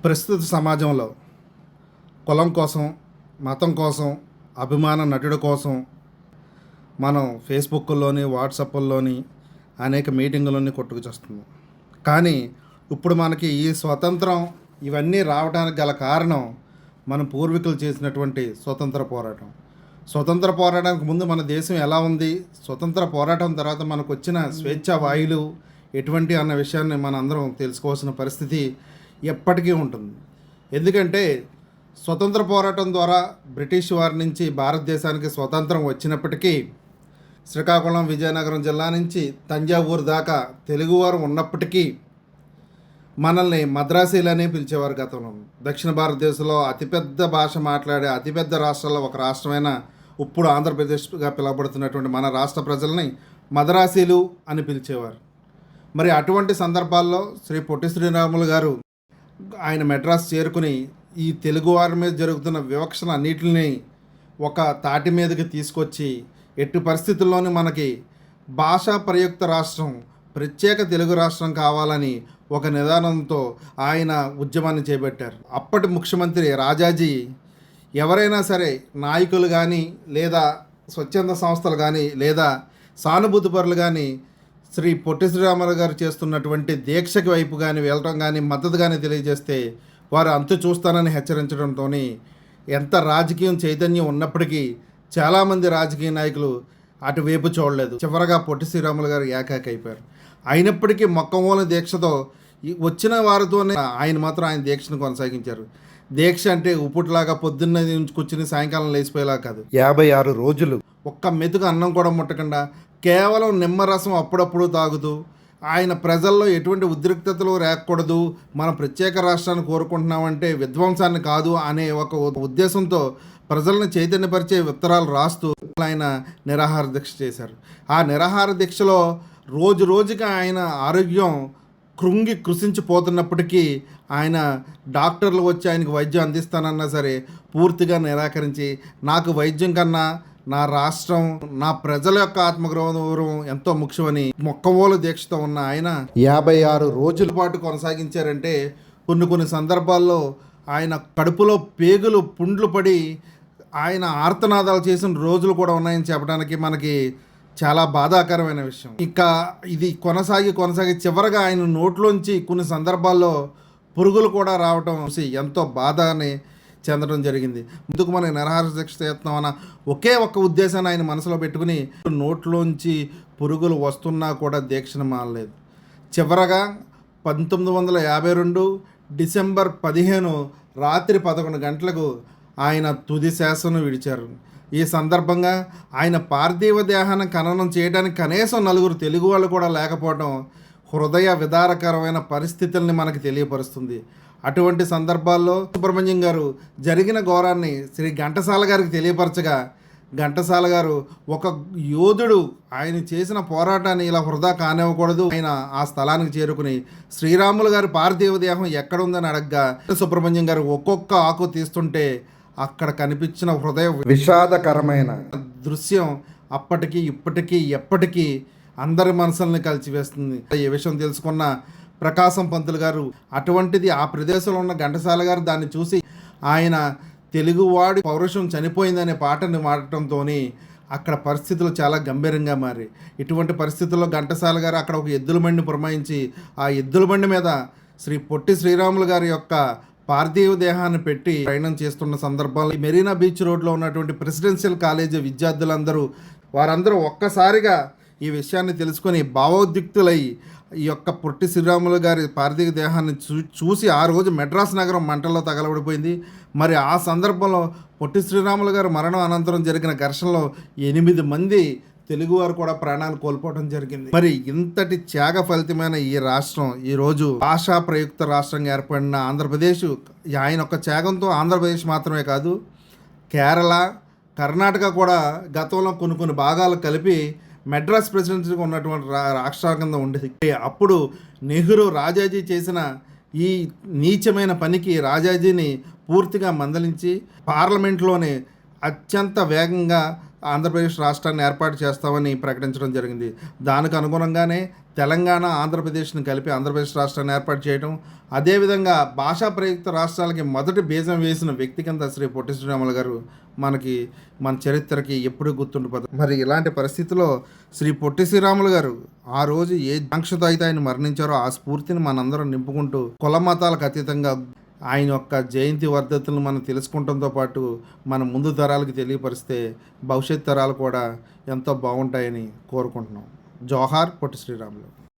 ప్రస్తుత సమాజంలో కులం కోసం, మతం కోసం, అభిమాన నటుడి కోసం మనం ఫేస్బుక్‌ల్లోని, వాట్సాప్‌ల్లోని అనేక మీటింగులన్నీ కొట్టుకుచస్తున్నాం. కానీ ఇప్పుడు మనకి ఈ స్వతంత్రం ఇవన్నీ రావడానికి గల కారణం మన పూర్వీకులు చేసినటువంటి స్వతంత్ర పోరాటం. స్వతంత్ర పోరాటానికి ముందు మన దేశం ఎలా ఉంది, స్వతంత్ర పోరాటం తర్వాత మనకు వచ్చిన స్వేచ్ఛా వాయువులు ఎటువంటి అన్న విషయాన్ని మన అందరం తెలుసుకోవాల్సిన పరిస్థితి ఎప్పటికీ ఉంటుంది. ఎందుకంటే స్వతంత్ర పోరాటం ద్వారా బ్రిటిష్ వారి నుంచి భారతదేశానికి స్వతంత్రం వచ్చినప్పటికీ శ్రీకాకుళం, విజయనగరం జిల్లా నుంచి తంజావూరు దాకా తెలుగువారు ఉన్నప్పటికీ మనల్ని మద్రాసీలనే పిలిచేవారు గతంలో. దక్షిణ భారతదేశంలో అతిపెద్ద భాష మాట్లాడే అతిపెద్ద రాష్ట్రాల్లో ఒక రాష్ట్రమైన ఇప్పుడు ఆంధ్రప్రదేశ్గా పిలువబడుతున్నటువంటి మన రాష్ట్ర ప్రజల్ని మద్రాసీలు అని పిలిచేవారు. మరి అటువంటి సందర్భాల్లో శ్రీ పొట్టి శ్రీరాములు గారు ఆయన మెడ్రాస్ చేరుకుని ఈ తెలుగువారి మీద జరుగుతున్న వివక్షణ అన్నిటిని ఒక తాటి మీదకి తీసుకొచ్చి ఎట్టి పరిస్థితుల్లోనూ మనకి భాషా ప్రయుక్త రాష్ట్రం, ప్రత్యేక తెలుగు రాష్ట్రం కావాలని ఒక నిదానంతో ఆయన ఉద్యమాన్ని చేపట్టారు. అప్పటి ముఖ్యమంత్రి రాజాజీ ఎవరైనా సరే నాయకులు కానీ లేదా స్వచ్ఛంద సంస్థలు కానీ లేదా సానుభూతిపరులు కానీ శ్రీ పొట్టి శ్రీరాములు గారు చేస్తున్నటువంటి దీక్షకి వైపు కానీ వెళ్ళటం కానీ మద్దతు కానీ తెలియజేస్తే వారు అంతు చూస్తానని హెచ్చరించడంతో ఎంత రాజకీయం చైతన్యం ఉన్నప్పటికీ చాలామంది రాజకీయ నాయకులు అటువైపు చూడలేదు. చివరగా పొట్టి శ్రీరాములు గారు ఏకాకైపోయారు. అయినప్పటికీ మొక్కమూల దీక్షతో వచ్చిన వారితోనే ఆయన మాత్రం ఆయన దీక్షను కొనసాగించారు. దీక్ష అంటే ఉప్పుట్లాగా పొద్దున్న కూర్చుని సాయంకాలం లేచిపోయేలా కాదు. 56 రోజులు ఒక్క మెతుకు అన్నం కూడా ముట్టకుండా కేవలం నిమ్మరసం అప్పుడప్పుడు తాగుతూ ఆయన ప్రజల్లో ఎటువంటి ఉద్రిక్తతలు రాకూడదు, మనం ప్రత్యేక రాష్ట్రాన్ని కోరుకుంటున్నామంటే విధ్వంసాన్ని కాదు అనే ఒక ఉద్దేశంతో ప్రజలను చైతన్యపరిచే ఉత్తరాలు రాస్తూ ఆయన నిరాహార దీక్ష చేశారు. ఆ నిరాహార దీక్షలో రోజు రోజుకి ఆయన ఆరోగ్యం కృషించిపోతున్నప్పటికీ ఆయన డాక్టర్లు వచ్చి ఆయనకు వైద్యం అందిస్తానన్నా సరే పూర్తిగా నిరాకరించి, నాకు వైద్యం కన్నా నా రాష్ట్రం, నా ప్రజల యొక్క ఆత్మగౌరవం ఎంతో ముఖ్యమని మొక్కవోలు దీక్షతో ఉన్న ఆయన 56 రోజుల పాటు కొనసాగించారంటే కొన్ని సందర్భాల్లో ఆయన కడుపులో పేగులు పుండ్లు పడి ఆయన ఆర్తనాదాలు చేసిన రోజులు కూడా ఉన్నాయని చెప్పడానికి మనకి చాలా బాధాకరమైన విషయం. ఇంకా ఇది కొనసాగి చివరగా ఆయన నోట్లోంచి కొన్ని సందర్భాల్లో పురుగులు కూడా రావటం ఎంతో బాధని చెందడం జరిగింది. ముందుకు మన నిరాహార దీక్ష చేస్తున్నామన్న ఒకే ఒక్క ఉద్దేశాన్ని ఆయన మనసులో పెట్టుకుని నోట్లోంచి పురుగులు వస్తున్నా కూడా దీక్షను మానలేదు. చివరగా 1952 డిసెంబర్ 15 రాత్రి 11 గంటలకు ఆయన తుది శ్వాసను విడిచారు. ఈ సందర్భంగా ఆయన పార్థివ దేహాన్ని ఖననం చేయడానికి కనీసం 4 తెలుగు వాళ్ళు కూడా లేకపోవడం హృదయ విదారకరమైన పరిస్థితుల్ని మనకు తెలియపరుస్తుంది. అటువంటి సందర్భాల్లో సుబ్రహ్మణ్యం గారు జరిగిన ఘోరాన్ని శ్రీ ఘంటసాల గారికి తెలియపరచగా, ఘంటసాల గారు ఒక యోధుడు ఆయన చేసిన పోరాటాన్ని ఇలా వృధా కానివ్వకూడదు, ఆయన ఆ స్థలానికి చేరుకుని శ్రీరాములు గారి పార్థివ దేహం ఎక్కడుందని అడగ్గా సుబ్రహ్మణ్యం గారు ఒక్కొక్క ఆకు తీస్తుంటే అక్కడ కనిపించిన హృదయ విషాదకరమైన దృశ్యం అప్పటికీ ఇప్పటికీ ఎప్పటికీ అందరి మనసుల్ని కలిచివేస్తుంది. ఈ విషయం తెలుసుకున్న ప్రకాశం పంతులు గారు అటువంటిది ఆ ప్రదేశంలో ఉన్న ఘంటసాల గారు దాన్ని చూసి ఆయన తెలుగువాడి పౌరుషం చనిపోయిందనే పాటను మాడటంతో అక్కడ పరిస్థితులు చాలా గంభీరంగా మారి, ఇటువంటి పరిస్థితుల్లో ఘంటసాల గారు అక్కడ ఒక ఎద్దుల బండిని పురమాయించి ఆ ఎద్దుల బండి మీద శ్రీ పొట్టి శ్రీరాములు గారి యొక్క పార్థివ దేహాన్ని పెట్టి ప్రయాణం చేస్తున్న సందర్భంలో మెరీనా బీచ్ రోడ్లో ఉన్నటువంటి ప్రెసిడెన్షియల్ కాలేజీ విద్యార్థులందరూ వారందరూ ఒక్కసారిగా ఈ విషయాన్ని తెలుసుకొని భావోద్రిక్తులై ఈ యొక్క పొట్టి శ్రీరాములు గారి పార్థివ దేహాన్ని చూసి ఆ రోజు మెడ్రాస్ నగరం మంటల్లో తగలబడిపోయింది. మరి ఆ సందర్భంలో పొట్టి శ్రీరాములు గారు మరణం అనంతరం జరిగిన ఘర్షణలో 8 మంది తెలుగువారు కూడా ప్రాణాలు కోల్పోవడం జరిగింది. మరి ఇంతటి త్యాగ ఫలితమైన ఈ రాష్ట్రం ఈరోజు భాషా ప్రయుక్త రాష్ట్రంగా ఏర్పడిన ఆంధ్రప్రదేశ్, ఆయన యొక్క త్యాగంతో ఆంధ్రప్రదేశ్ మాత్రమే కాదు కేరళ, కర్ణాటక కూడా గతంలో కొన్ని భాగాలు కలిపి మెడ్రాస్ ప్రెసిడెన్సీగా ఉన్నటువంటి రాష్ట్రాల కింద ఉండేది. అప్పుడు నెహ్రూ రాజాజీ చేసిన ఈ నీచమైన పనికి రాజాజీని పూర్తిగా మందలించి పార్లమెంట్లోనే అత్యంత వేగంగా ఆంధ్రప్రదేశ్ రాష్ట్రాన్ని ఏర్పాటు చేస్తామని ప్రకటించడం జరిగింది. దానికి అనుగుణంగానే తెలంగాణ, ఆంధ్రప్రదేశ్ని కలిపి ఆంధ్రప్రదేశ్ రాష్ట్రాన్ని ఏర్పాటు చేయడం, అదేవిధంగా భాషా ప్రయుక్త రాష్ట్రాలకి మొదటి బీజం వేసిన వ్యక్తి కింద శ్రీ పొట్టి శ్రీరాములు గారు మన చరిత్రకి ఎప్పుడూ గుర్తుండిపోతారు. మరి ఇలాంటి పరిస్థితిలో శ్రీ పొట్టి శ్రీరాములు గారు ఆ రోజు ఏ ఆంక్షతో అయితే ఆయన మరణించారో ఆ స్ఫూర్తిని మనందరం నింపుకుంటూ కుల మతాలకు అతీతంగా ఆయన యొక్క జయంతి వర్ధతులను మనం తెలుసుకుంటంతో పాటు మన ముందు తరాలకు తెలియపరిస్తే భవిష్యత్ తరాలు కూడా ఎంతో బాగుంటాయని కోరుకుంటున్నాం. జోహార్ పొట్టి శ్రీరాములు.